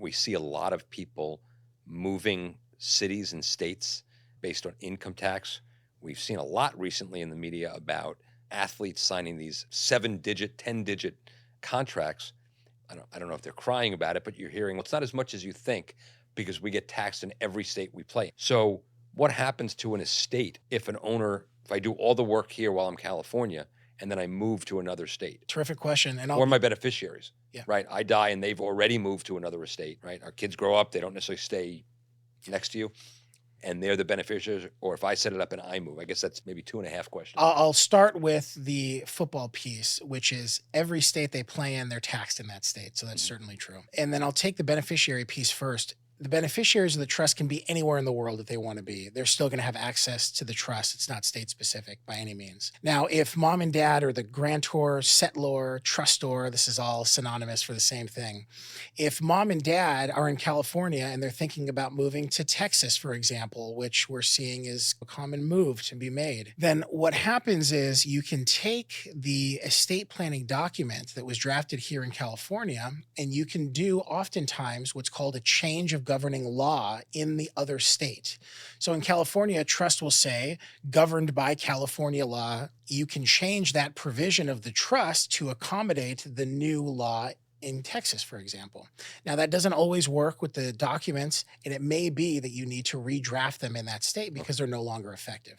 We see a lot of people moving cities and states based on income tax. We've seen a lot recently in the media about athletes signing these 7-digit, 10-digit contracts. I don't know if they're crying about it, but you're hearing, well, it's not as much as you think because we get taxed in every state we play. So what happens to an estate if I do all the work here while I'm California and then I move to another state? Terrific question. And Or my beneficiaries, yeah. right? I die and they've already moved to another estate, right? Our kids grow up, they don't necessarily stay next to you, and they're the beneficiaries. Or if I set it up and I move, I guess that's maybe 2.5 questions. I'll start with the football piece, which is every state they play in, they're taxed in that state. So that's certainly true. And then I'll take the beneficiary piece first. The beneficiaries of the trust can be anywhere in the world that they want to be. They're still going to have access to the trust. It's not state specific by any means. Now, if mom and dad are the grantor, settlor, trustor, this is all synonymous for the same thing. If mom and dad are in California and they're thinking about moving to Texas, for example, which we're seeing is a common move to be made, then what happens is you can take the estate planning document that was drafted here in California and you can do oftentimes what's called a change of governing law in the other state. So in California, a trust will say, governed by California law, you can change that provision of the trust to accommodate the new law in Texas, for example. Now, that doesn't always work with the documents, and it may be that you need to redraft them in that state because they're no longer effective.